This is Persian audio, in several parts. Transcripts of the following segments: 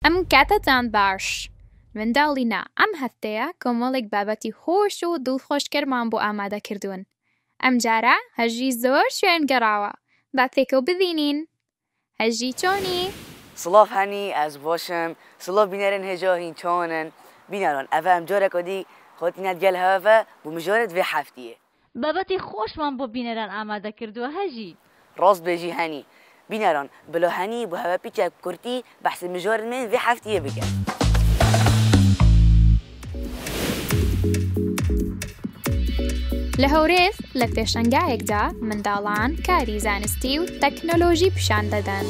ئەم کاتەتان باش منداڵینە ئەم هەفتەیە کۆمەڵێک بابەتی خۆش و دڵخۆشکەرمان بۆ ئامادە کردوون. ئەم جارە هەژی زۆر شوێن گەڕاوە با پێکەوە ببینین. هەژی چۆنی؟ سڵاف هەنی ئەس باشم سڵاف بینەرن هێجا هین چۆنن بینەران ئەڤە ئەم جۆرەکە دی خۆتینەت گەل هەڤە بۆ مژۆرت vê هەفتیە بابەتی خۆشمان بۆ بینەران ئامادە کردووە هەژی ڕاست بێژی هەنی بینەران بلۆ هەنی بۆ هەوە پیچە کورتی بەحسی مژۆرت من vê هەفتیە بکە لە هەورێز لە پێشەنگایەکدا منداڵان کاری زانستی و تەکنۆلۆژی پیشان دەدەن.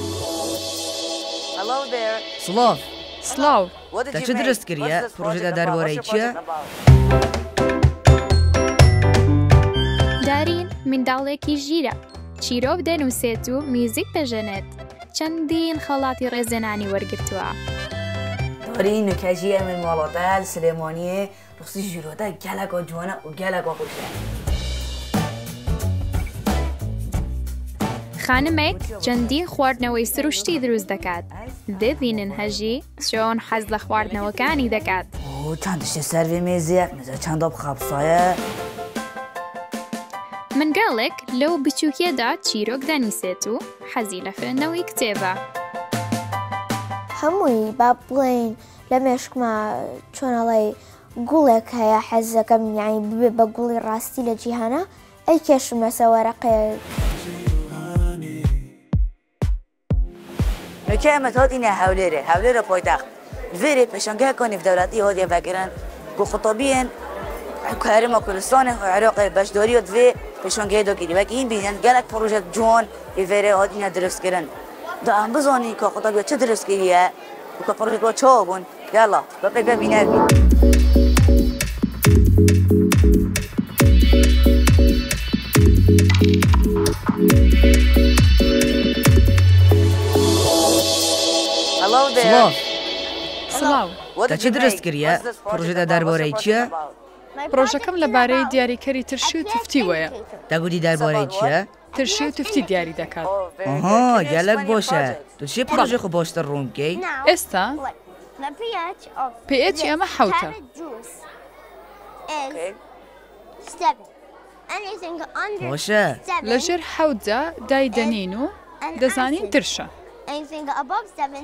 سڵاف سڵاو تا چه درست کردیە؟ پرۆژەتە دەربارەی چییە؟ دارین منداڵێکی ژیرە چیرۆ دەنووسێت و میوزیک دەژەنێت چەندین خەڵاتی ڕێزێنانی وەرگرتووە. دارین نوکەژیە من وڵاتە سلێمانیە ڕستی ژیرۆتە گەلێکە جوانە و گەلێکە خۆشە. خانمێک چەندین خواردنەوەی سروشتی دروست دەکات. دەبینن هەژی چۆن حەز لە خواردنەوەکانی دەکات. چەند تشتێ سەروێ مێزیە نەزە چەندە بخەبسایە. منگەڵێک لەو بچووکێدا چیرۆک دەنیسێت و حەزی لە خوێندنەوەی کتێبە. هەمووی با بڵێن لە مێشکمە چۆنەڵێ گوڵێک هەیە حەزەکەم یانی ببێ بە گوڵی ڕاستی لە جیهانە ئەی کێشم لەسە وەرەقەیە. نوکە ئەمە هاتینە هەولێرە پایتەخت vêrê pêşangeha nêvdewletî hatiye vekirin ku xutobiyên Herêma Kurdistanê û Iraqê beşdarî divê pêşangehê de kirî wekî hîn bînin gelek proje ciwan ê vêrê hatine diristkirin. Da em bizanî ka xutabiya çi dirist kiriye û ka projeyê çawa bûn gela bepêk ve bîner bî. سڵاف سڵاو تا چه درست کردیە؟ پرۆژەتە دەربارەی چییە؟ پرۆژەکەم لەبارەی دیاریکەری ترشی و تفتی وەیە. دەگوتی دەربارەی چییە؟ ترشی و تفتی دیاری دەکات. ئەها گەلێک باشە تو چێ پرۆژێ خۆ باشتر ڕوونکەی؟ ئێستا pH ئەمە حەوتە. باشە لەژێر حەوتدا دایدەنین و دەزانین ترشە.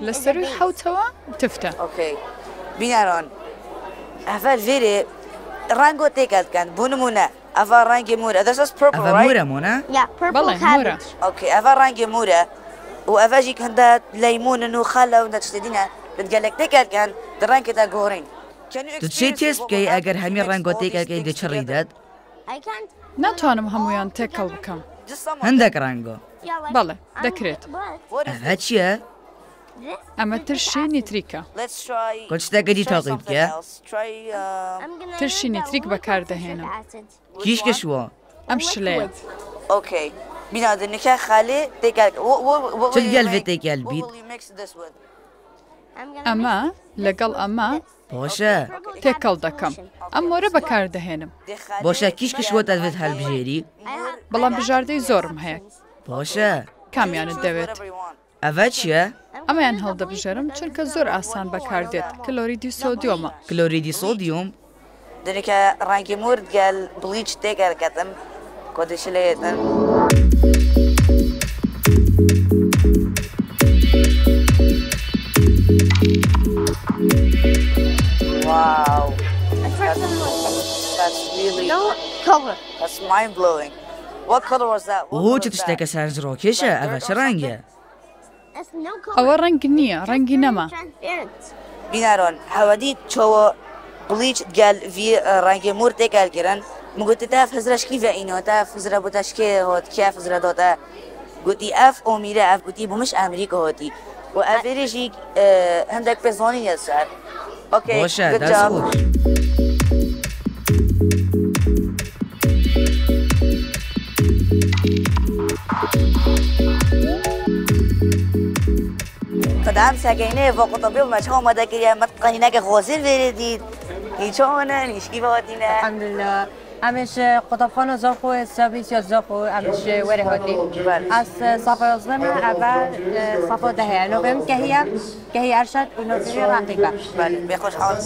لە سەروی حەوتەوە تفتە. بینەران ئەڤەر vêrê ڕەنگۆ تێکەت بکەن بۆ نمونە ئەڤە ڕەنگی مورە ئەڤە مورە مۆنە؟ بەڵێ مورە. ئەڤە ڕەنگی مورە و ئەڤەژی هەندە لەیمونن و خەلە و نەتشتێدینە گەلێک تێکەت بکەن ڕەنگێتە گۆڕین. تو چێ تێست بکەی ئەگەر هەمی ڕەنگۆ تێکەکەی دەچڕیدەت؟ ناتوانم هەمویان تێکەڵ بکەم. هەندێک ڕەنگۆ. بەڵێ دەکرێت. ئەڤە چییە؟ ئەمە ترشی نیتریکە. کۆچتەکە دی تاقی بکە؟ ترشی نیتریک بەکاردەهێنم. کیشکە شووە؟ ئەم شلەیە. بینادنەکە خاڵێ تێکەت چ گەل vê تێکەل بیت؟ ئەمە لەگەڵ ئەمە باشە تێکەڵ دەکەم. ئەم مۆرە بەکاردەهێنم. باشە کیشکە شووە دەوێت هەڵبژێری؟ بەڵام بژاردەی زۆرم هەیە. باشە کامیانت دەوێت؟ ئەڤە چییە؟ ئەمەیان هەڵدەبژێرم چونکە زۆر ئاسان بەکاردێت کلۆریدی سۆدیۆمە. کلۆریدی سۆدیۆم؟ دنێکە ڕەنگی مورد گەل بلیچ تێکەکەتم کۆدیشلێتن. Wow. That's really that's mind-blowing. What color was that? ئۆ چ تشتێکە سەرنجڕۆکێشە ئەڤە چ ڕەنگە؟ ئەوە ڕەنگ نییە ڕەنگی نەما. بینەران هەوەدی چۆوە بلیچ گەل ڕەنگی مور تێکەلگیرن مگوتی تا فزرشکی و اینو تا فزرە بۆ تشکێ هات کیا فزرە داتا گوتی ئەف ئۆمیرە ئەف گوتی بۆمش ئەمریکا هاتی و ئەڤێرێژی هەندێک پێزانینە سەر. باشە دەست خۆش. قدام ساكينه فوق طبيب ما شو ما ذاك يا متقنينك غوزير فيرديد هي شلون هيشكي فواتينا الحمد لله همش قطبخانه زاخو سابیس یا زاخو همش وره هاتی از صفحه ازدم اول صفحه ده نویم که هی ارشد و نویم رقیبه بله بخوش حال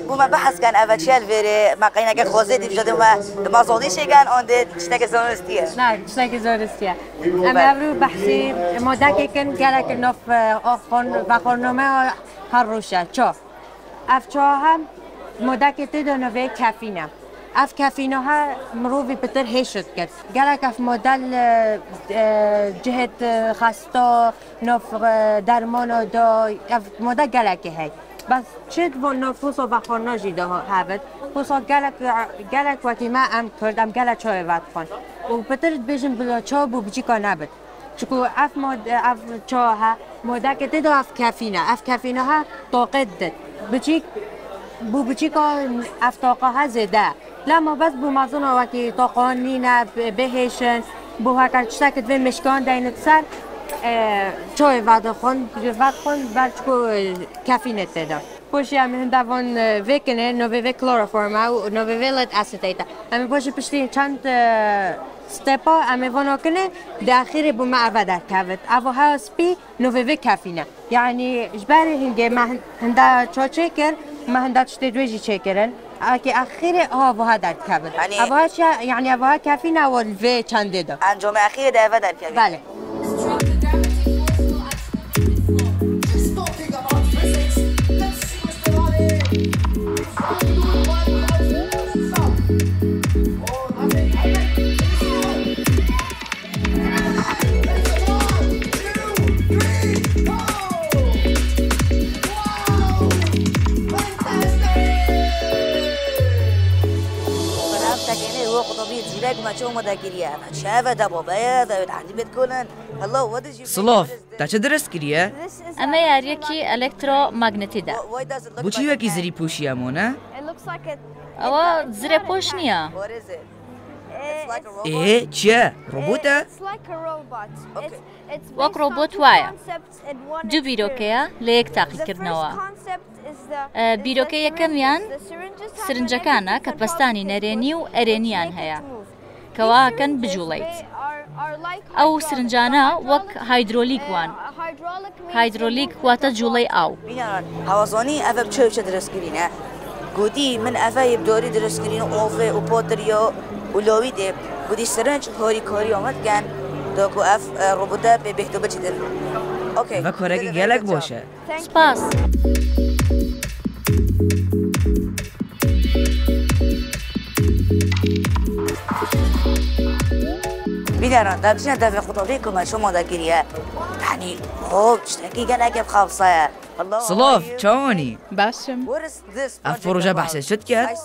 بوما بحث کن اول چیل وره مقینه که خوزه دیو جده ما زودی شکن آن ده چنک زورستیه نه چنک زورستیه اما ابرو بحثی ماده که کن گله که نف بخورنامه هر روشه چا افچا هم ماده که تیدو نوی کافینه اف کافینه ها مروی بتر هشت کرد گله اف مدل جهت خستا نف درمان دا اف ماده گله که هی بس چه و نفوس و بخورنا جیده ها هبد خوصا گله وقتی ما ام کردم گله چای وقت خون و بتر بیشم بلا چا بو بچی که نبود چکو اف چا ها ماده که تیدو اف کافینه ها طاقت دد بچی که اف طاقه ها زده لما بس بو مازن وقتی طاقه نینا بهشن بو هکر چتاکت و مشکان دینت سر چای وقت خون برچکو کافینه تیدو پوشی هم هندوان وکنه نووی کلوروفورما و نووی لد اسیتیتا امی پوشی پشتی چند ستپا امی وانو کنه داخل بو ما عبادت کبد اوه ها سپی نووی کافینه یعنی جبری هنگه ما هندا چا چکر ما هندا تشتی دویجی چکرن اکی آخر اوه درد کبد اوه چه یعنی اوه کافینه و الوی چنده دو انجام اخیر دعوه در کبد بله سلاف تا چه درست کریه؟ اما یاریکی الکترومagneتی ده بو چی وکی زری پوشی امونه؟ او زیر پوش نیا چه؟ روبوته؟ وەک ڕۆبۆت وایە دوو بیرۆکەیە لە یەک تاقیکردنەوە بیرۆکە یەکەمیان سرنجەکانە کە پەستانی نەرێنی و ئەرێنیان هەیە کەواکەن بجوڵیت ئەو سرنجانە وەک هایدرۆلیک وان هایدرۆلیک واتە جوڵەی ئاو هەوازانی ئەvە بچە دەستکردینە گوتی من ئەvە یبدۆری دەستکردین و ئۆڤێ و پۆتریۆ و لۆوی دێ گوتی سرنج هۆری کۆری ئۆمەدگەن دوکو اف روبوتا به بهتو بچیدن. اوکی. و کارگی گلک باشه. سپاس. بیداران دبچین دفع خطابی کم شما دکریه. یعنی خوب چتکی گلک بخافصه. سلاف چاونی؟ باشم. اف پروژه بحث شد کرد؟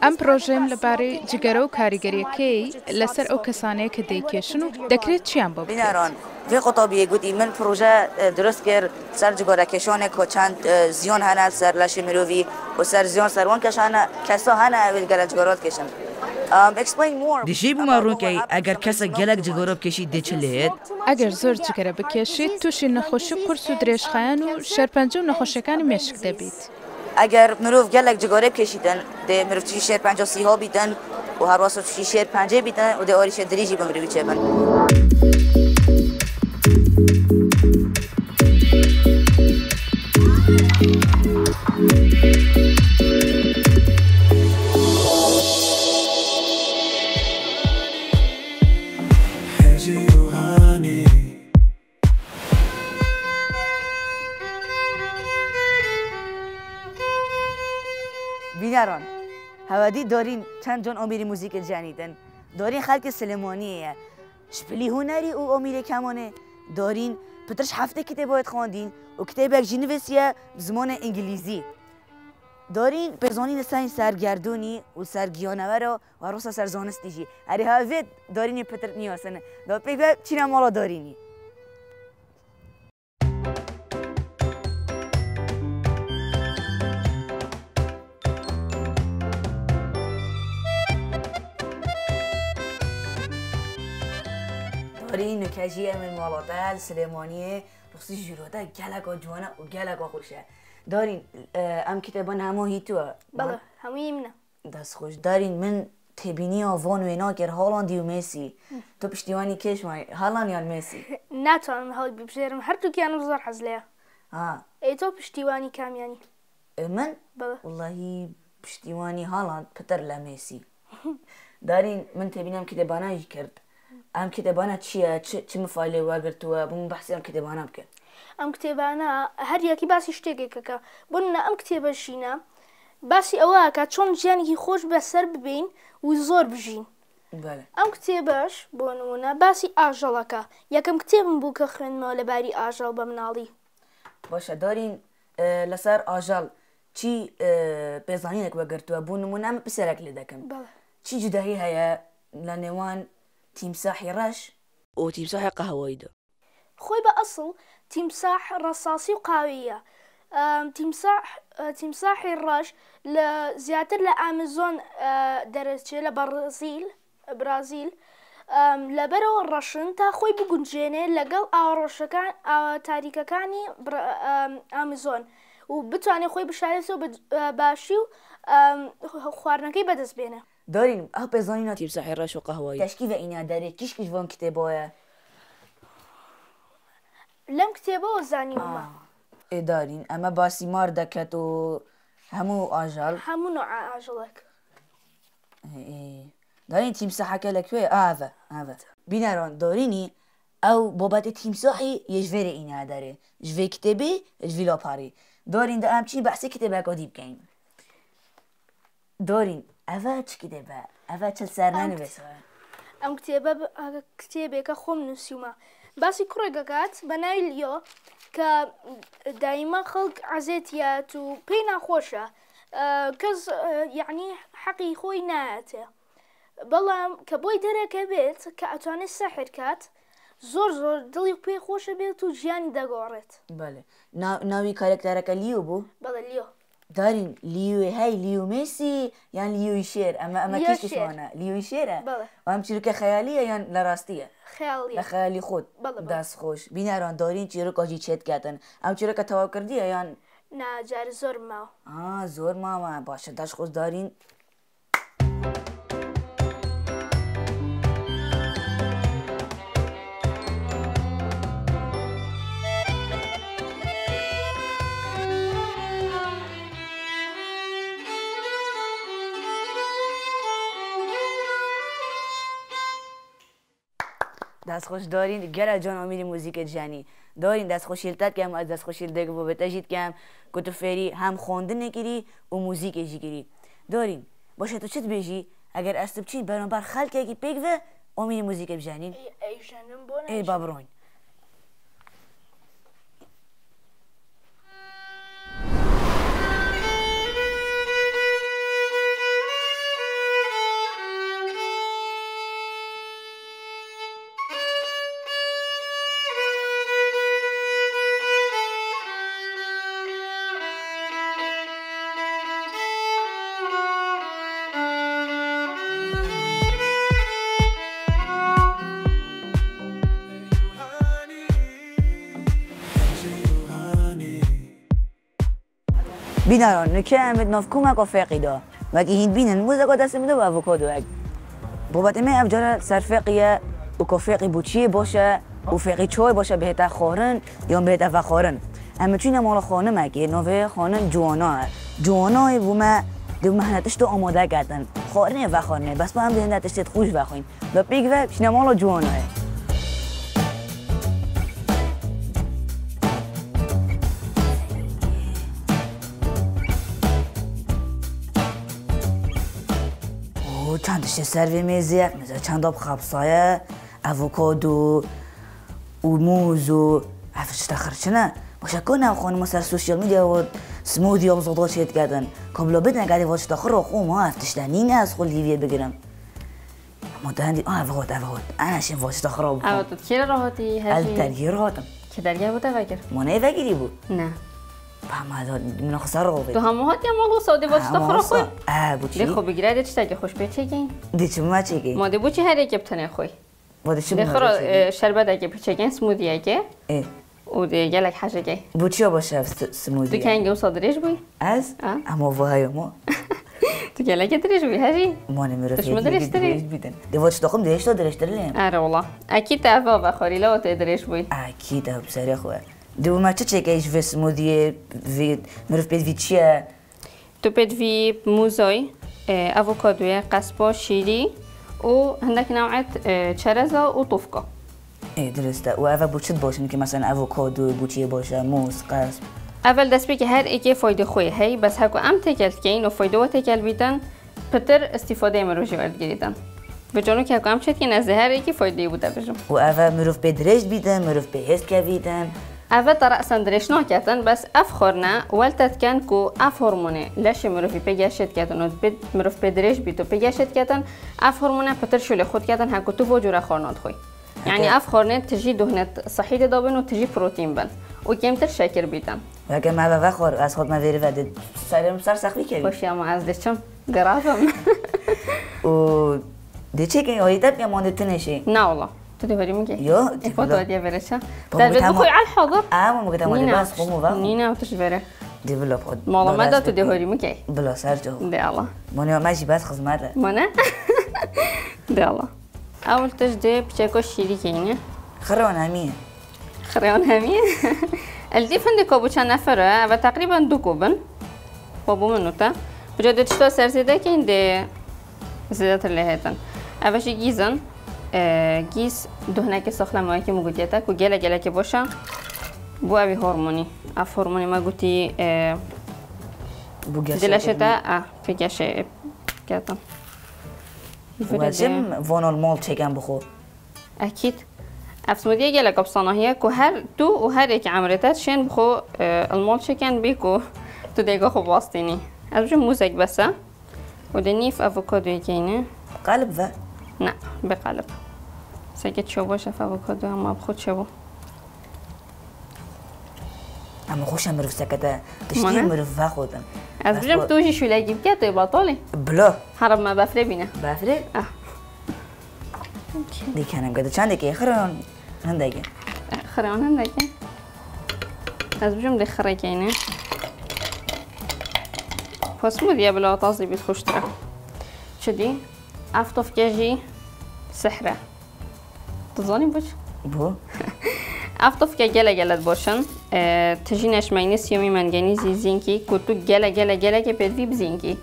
ئەم پرۆژەم لەبارەی جگەرە و کاریگەریەکەی لەسەر ئەو کەسانەیە کە دەیکێشن و دەکرێت چیان بۆ بیناران وی قوتابیه گوتی من پروژه درست کرد سر جگەرەکێشانێک کە چەند زیۆن هەنە سەر لەشی مرۆڤی و سەر زیۆن سەروان کەشانە کەسا هەنە ئەوێت گەلە جگەرات کێشن دیشی بمارونکەی ئەگەر کەسە گەلک جگەرە بکێشی دەچلێت ئەگەر زۆر جگەرە بکێشیت تووشی نەخۆشی قورس و درێژخایەن و شەرپەنجە و نەخۆشیەکانی مێشک دەبیت اگر مروف گلک جگاره بکشیدن ده مروف توی شهر 50 ها بیدن و هر واسه توی شهر 50 بیدن و ده آریش دریجی به مروفی چه بن بیداران هوادی دارین چند جان امیر موزیک جنیدن دارین خلق سلیمانیه شپلی هنری و امیر کمانه دارین پترش هفته کتابات خواندین و کتاب یک جنویسیه زمان انگلیزی دارین پرزانین ساین سرگردونی و سرگیانورا و روسا سرزانستیجی اری هاوید دارین پتر نیاسنه دا پیگه چینا مالا دارینی دارین نکاجیه من مالاتال سلیمانیه رخصی جلوده گلگا جوانه و گلگا خوشه دارین ام کتابان همو هیتوه بله هموی منه دست خوش دارین من تبینی آوان وینا کر هالند و مسی تو پشتیوانی کش مای هالند یا مسی ناتوانم هەڵی ببژێرم هەردووکیانم زۆر حەز لێیە ئەی تۆ پشتیوانی کامیانی من والله پشتیوانی هالند پتر لە مسی دارین من تبینم کتێبانایی کرد ئەم کتێبانە چییە چ مفاالێ واگرتووە بووم بەحسی ئەم کتێبانە بکەن ئەم کتێبانە هەر یەکی باسی شتێکێکەکە بۆنە ئەم کتێبەشینە باسی ئەوەکە چۆن ژیانێکی خۆش بەسەر ببین و زۆر بژین ئەم کتێبەش بۆ نمونە باسی ئاژەڵەکە یەکەم کتێبم بوو کە خوێنمەوە لەباری ئاژەڵ بە مناڵی باشە دارین لەسەر ئاژەڵ چی پێزانینێک وەگرتووە بوو نمونە ئەمە پرسیارێک لێ دەکەم چی جودایی هەیە لە نێوان تیمساحی ڕەش و تیمساحی قەهەوەییدا خۆی بە ئەسڵ تیمساح ڕەساسی و قاویە تیمساحی ڕەش لە زیاتر لە ئامازۆن دەرەچێت لە برازیل لەبەرەوە ڕەشن تا خۆی بگونجێنێ لەگەڵ ئاوەڕۆشەکان تاریکەکانی ئامازۆن و بتوانێت خۆی بشارێتەوە باشی و خواردنەکەی بەدەست بێنە دارین ئەو پێزانینە تیمساحی ڕەش و قەهەوەیی تەشکیلە ئینە دەرێت کیشکیش بۆم کتێبەوەیە لەم کتێبەوە زانیومە دارین ئەمە باسی مار دەکات و هەموو ئاژەڵ هەموو نوع ئاژەڵێک دارین تیمساحەکە لەکوێ ئاڤە بینەران دارینی ئەو بابەتە تیمساحی یەژێرە ئینە دەرێ ژێ کتێبێ ژوی لاپاری دارین دە ئەم چی بەحسی کتێبەکە دی بکەین دارین ئەڤە چ کتێبە ئەڤە چ سەرنانە بێسەوە ئەم کتێبێکە خۆم نووسیومە باسی کوڕێکەکات بە ناوی لیۆ کە دایما خەڵک عەزێتیات و پێی ناخۆشە کەس یعنی حەقی خۆی نایەتێ بەڵام کە بۆی دەرەکە بێت کە ئەتوانێت سەحر کات زۆر دڵی پێی خۆشە بێت و ژیانی دەگۆڕێت ناوی کارێکتەرەکە لیۆ بوو بەڵێ لیۆ دارین لیوێ هەی لیو مسی یان لیوی شێر ئەمە کێشتوانە لیوی شێرە ئەم چیرکە خەیالیە یان لە ڕاستیە لە خەیالی خۆت دەست خۆش بینەران دارین چیرۆکۆژی چێت کاتن ئەم چیرەکە تەواو کردیە یان ناجار زۆر ماوە زۆر ماوە باشە دەست خۆش دارین دستخوش دارین گەرە جان ئامیری موزیکە جیانی دارین دەستخۆشیلتات کەم ئەس دەستخۆشیل دێک بۆ بەتەژیت کەم کۆ تو فێری هەم خواندنێکیری و موزیکێکی گیری دارین باشە تو چت بێژی ئەگەر ئەست بچین بەرامبەر خەڵکێکی پێکڤە ئامیری موزیکە بژانین ئێ با بڕۆین بینەران نکە ئەمت نافکومەکە فێقیدا وەکی هین بینن موزەکە دەستم بدە بە ئەڤۆکادۆیەک بابەتەمە ئەفجارە سەرفێقیە و کۆفێقی بچیە باشە و فێقی چۆی باشە بهێتە خۆرن یان بهێتە ڤەخۆرن ئەمە چوینە ماڵە خانمێکی نۆڤێ خانم جوانایە جوانای بوومە دومە هەنە تشتە ئامادە کردن خۆرنێ ڤەخۆرنێ بەس بە ئەم دێنە تشتێت خوش ڤەخۆین بە پێکڤە چینە ماڵە جوانایە چند تشت سروی میزه مثلا چند آب خبزایه آووکادو و موز و عفش تخرچنه باشه کنه خانم سر سوشیال میدیا و سمودی آب زودات شد کردن کاملا بدن کردی واش تخر خو ما افتش دنینه از خود لیویت بگیرم ما دهندی آووکاد انا شیم واش تخر آب آووکاد کی راحتی هستی درگیر راحتم که درگیر بوده وگر ما نه وگیری بود نه فهمت من خسر راوی تو همه هات یا مالو ساده واش تخر خو بوچی خو بگیره دیت چه خوش بچگین دیت ما چگی ما دی بوچی هر یک بتنه خوی دخرا شربت اگه بچگین سمودی اگه و دیگه لک حاجه بوچی باشه سمودی تو کنگه و صادریش بوی از اما وای ما تقول لك دريش بيهاجي ماني مش مدريش تري بيدن ديوتش تقوم دريش ترلين آره والله أكيد تعرفه بخوري لو تدريش بوي أكيد أو بسرعة خواه دو ما تشيك إيش في سمودي في مرف بيت في تشيا تو بيت في موزاي أفوكادو قصبة شيري وعندك نوعات شرزة وطفقة إيه درسته وأفا بوشت باش إنك مثلا أفوكادو بوشي باشا موز قصب اول دست بی که هر ایکی فایده خوی هی بس هکو ام تکل کین و فایده و تکل بیتن پتر استفاده مروجی ورد گریدن بجانو که هکو ام چت کین از هر ایکی فایده بوده بجم و اول مروف به درشت بیدن مروف به حس کویدن اول ترى اصلا درش ناکتن بس اف خورنه ولتت کن کو اف هورمونه لش مروفی پگشت کتن و مروف به درش بیتو پگشت کتن اف هورمونه پتر شل خود کتن هکو تو وجوره خورنات خوی يعني اف خورنه تجي دهنت صحيح دابن و تجي بروتين بن و کمتر شکر بیتن لكن ما بخور از خود ما ویری ودید سر سختی کردی خوشی اما از دشم گرافم و دیچه که هایی تب یا مانده تنشی نه والله تو دیواری میگی یا فوتو ودیا برشا در بد بخوی على الحاضر اما مگه تمام بس خمو و نينا وتش بره دیولا خود مالا ما تو دیواری میگی بلا سر جو دی الله مانه ماشي بس خدمت مانه دی الله اول تش دی بچکو شیری کینه خرون همین خريان همين الديف عندي كوبو كان نفره و تقريبا 2 كوبن بابو منوتا بجد تشتو سرزيده که اینده زیادت لهتن اولش گیزن گیز دهنه که ساخلمایی که مگودیتا که گله که باشه بو اوی هورمونی اف هورمونی ما گوتی دلشتا فکشه کتم واسم وانال مال چکم بخو اكيد افسموديه جالك بصناهيه كو هر تو و هر یک عمرتات شن بخو المول شكن بيكو تو ديگه خو باستيني ازوج موزك بس ودنيف افوكادو يكينه قالب و لا بقالب سكت شو باش افوكادو ما بخود شو اما خوش مرف سكته تشتي مرف خودم ازوجم توجي شو لاجيب كده باطالي بلا حرب ما بفري بينا بفري دی کنم گذاشت چند کی خران هندگی خران هندگی از بجم دی خری کینه پس مودیا بلا تازی بیت خوشتره شدی افتاف کجی سحره تظنی بوش بو افتاف که گله باشن تجینش مغنیسیومی منگنیزی زینکی کتو گله که بدوی بزینکی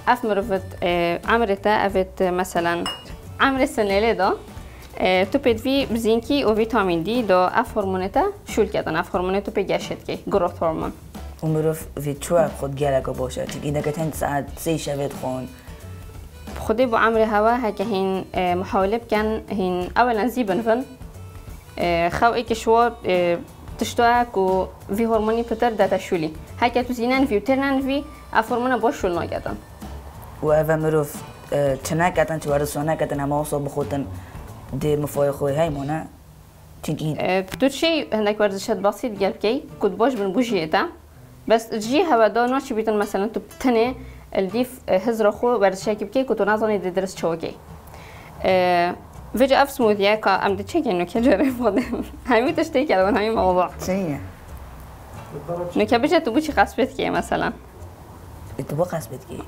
اف مرفت عمرتا افت مثلا عمر السنة دا تو بدوی بزینکی و ویتامین دی دا اف هورمونتا شول کردن اف هورمونتا پیگشت که گروث هورمون عمرف ویتشوار خود گلگا باشه چون اینا که تند ساعت 3 شبت خون خودی با عمر هوا هک هین محاوله بکن هین اولا زیبن فن خواهی که شوار تشتوه کو وی هورمونی پتر داتا شولی هک تو زینن وی و ترنن وی اف هورمونا باش شول نگردن و اوه مروف چنان کتن چه ورسونه کتن همه اصلا بخودن دی مفای خوی های مونه چونکی تو چی هندک ورزشت بسیط گرب کی کد باش بن بوجیتا بس جی هوا دا ناشی بیتن مثلا تو تنه الدیف هزر خو ورزشی کی کد نازانی دی درس چوکی وجه افس مودیا که ام دی چه کنو که جرب خودم همین تشتی کردن همین موضوع چیه نکه بچه تو بچی قصبت کی مثلا تو با قصبت کی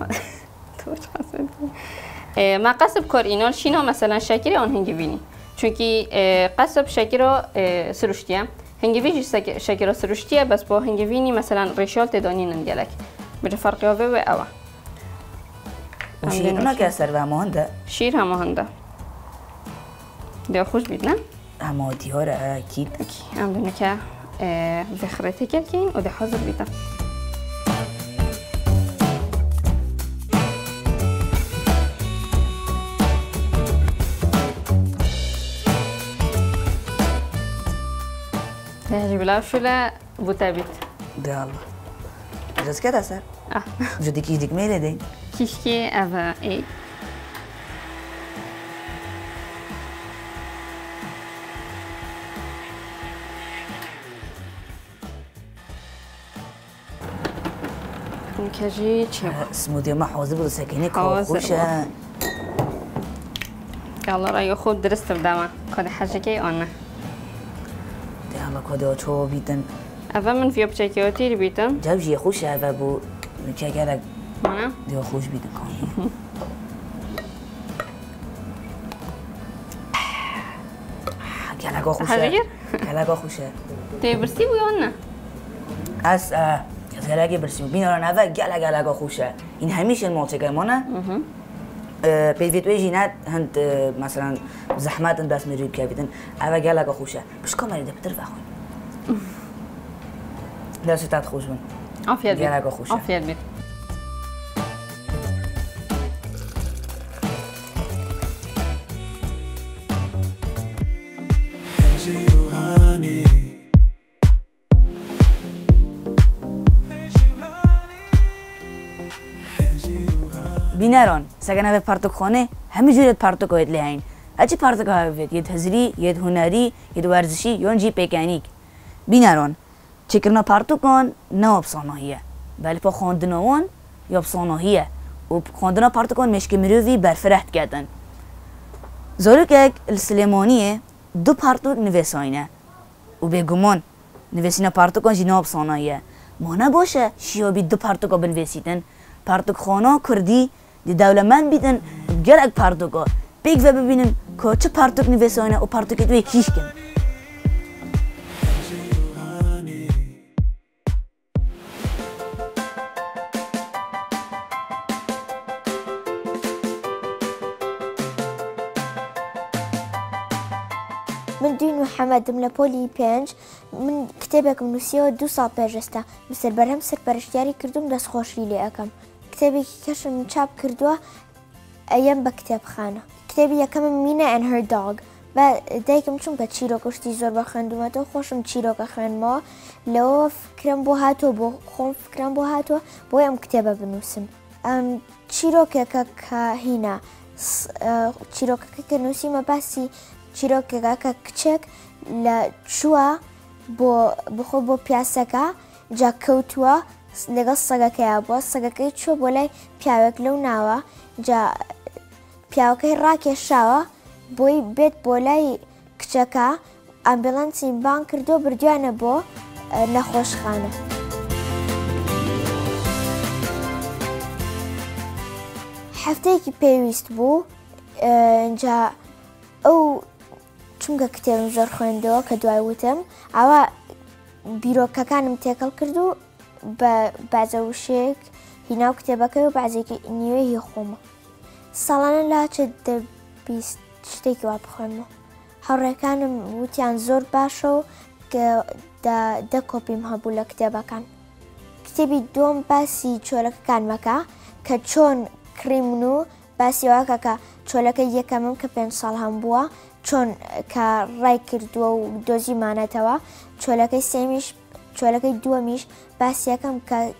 ما قصب کار اینال شینا مثلا شکری آن هنگی بینی چونکی قصب شکر سروشتیه هنگی ویجی شکر سروشتیه بس با هنگی بینی مثلا ریشال تدانی ننگلک بجه فرقی آوه و اوه و شیر اونا که اثر و همه هنده شیر همه هنده ده خوش بید نه؟ همه دیاره اکید هم دونه که بخرته کلکین و ده حاضر بیدم هجيب لها شولا بوتابيت ده الله جاز كده سر جدي كيش ديك ميلة دي كيشكي أفا إيه كاجي تشيو سمودي ما حوزي بودو ساكيني خوشة يلا رايو خود درست بداما كده حاجة كي أنا الله كده چو بیتن اول من فيو بچکیاتی بیتن جاب جی خوش اوه بو چکرک منم دیو خوش بیدن کانی گلگا خوشه گلگا خوشه تی برسی بو یا نه از گلگا برسی بو بینارن اول گلگا خوشه این همیشه مالچه ما نه پیویتوی جینات هند مثلا زحمت بس میرید که بیدن اول گلگا خوشه بش کامری ده بتر بخوی دستت خوش بون عافیت بید گلگا خوشه عافیت بید بینران سگنه به پارتوک خانه همه جوریت پارتوک هایت لیهین هرچی پارتوک هایت یه هزری یه هنری یه ورزشی یا جی پیکانیک بینران چکرنا پارتوکان نه افسانه‌ایه ولی پا خواندنوان یا افسانه‌ایه و خواندنا پارتوکان مشک مروی برفرهت کردن زاروک السلیمانیه دو پارتوک نویساینه و به گمان نویسینا پارتوکان جی نه افسانه‌ایه ما نباشه شیابی دو پارتوکا بنویسیدن پارتوک خانه کردی دی دولمند بیدن گرگ پارتوکا بیگ و ببینن که چه پارتوک نویساینه و پارتوک دوی کیش کن من دوی محمد لپولی پنج من کتابك من نوسیه 2 سال پیشسته مثل برهم سرپرشتیاری کردم دست خوشی لی اکم کتابی که کشم من چاپ کردوه ایم با کتاب خانه کتابی یکم مینا and her dog و دایکم چون که چیروکشتی زور بخندم تو خوشم چیروک خانم لو فکرم بو هاتو بو خون فکرم بو هاتو بو ام کتابه بنوسم چیروک که هینا چیروک که نوسیم باسی چیروک که کچک لچوا بو پیاسکا جا کوتوا لەگەڵ سەگەکەیە بووە سەگەکەی چوە بۆ لای پیاوێک لەو ناوە جا پیاوەکەی ڕاکێشاوە بۆی بێت بۆ لای کچەکە ئەمبیڵەنسی بان کردو بردوانە بۆ نەخۆشخانە هەفتەیەکی پێویست بوو جا ئەو چونکە کتێبم زۆر خوێندەوە کە دوای وتم ئەوە بیرۆکەکانم تێکەڵ کردو بە بازەوشێک هیناو کتێبەکەی و بازێکی نیوێ هی خۆمە ساڵانە لاچە دەبیست شتێکی وا بخۆمەوە هەوڕێکانم وتیان زۆر باشە و دە کۆپیم هەبوو لە کتێبەکان کتێبی دووەم باسی چۆلەکەکان مەکە کە چۆن کڕیمن و باسی واکە کە چۆلەکە یەکەمم کە 5 ساڵ هەم بووە چۆن کە ڕای کردووە و دۆزیمانێتەوە چۆلەکەی سێمیش چۆلەکەی دووەمیش باسیەکەم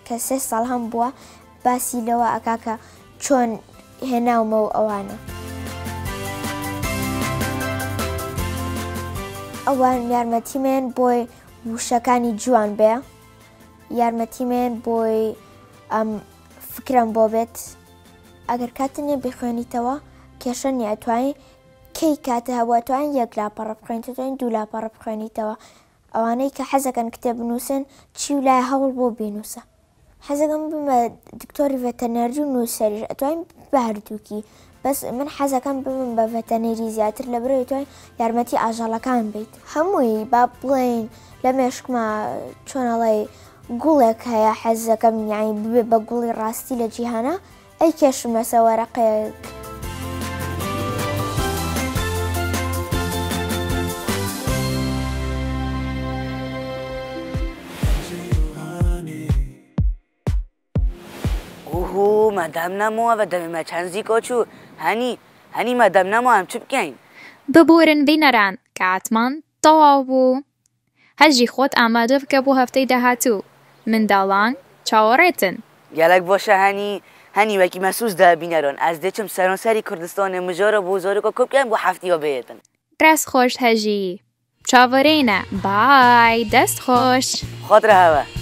کە 3 ساڵ هەم بووە باسی لەوە ئەکاکە چۆن هێناومە و ئەوانە ئەوان یارمەتیمێن بۆی وشەکانی جوان بێ یارمەتیمێن بۆی فکرم بۆ بێت ئەگەر کاتنێ بخوێنیتەوە کێشە نیەتوانی کەی کاتە هەبووەتوان 1 لاپەڕە بخوێنیتەوە 2 لاپەڕە بخوێنیتەوە ئەوانەی کە حەزەکەن کتێب بنووسن چی و لای هەوڵ بۆ بینووسە حەزەکەم بمە دکتۆری ڤێتەنەری و نووسەریش ئەتوانین بە هەردووکی بەس من حەزەکەم بمن بە ڤێتەنەری زیاتر لەبەرەوەی توانین یارمەتی ئاژەڵەکان بیت هەمووی با بڵێن لە مێشکمە چۆنەڵێ گوڵێک هەیە حەزەکەم یانی ببێ بە گوڵی ڕاستی لە جیهانە ئەی کێشم لەسە وەرەقەیەک مادام نموه و دم ما چنزی کچو هنی مادام نموه هم چه بکن ببورن بینران که عتمان تەواو بوو هەژی خۆت ئامادە بکە بۆ هەفتەی داهاتوو منداڵان چاوەڕێتن گەلک باشە هەنی وەکی مەسووس دا بینەرۆن ئەس دەچم سەرانسەری کوردستانê mijara بۆ زۆرێکە کۆ بکەم بۆ هەفتیە بێتن ڕاست خۆش هەژی چاوەڕێنە بای دەست خۆش خۆترە هەوە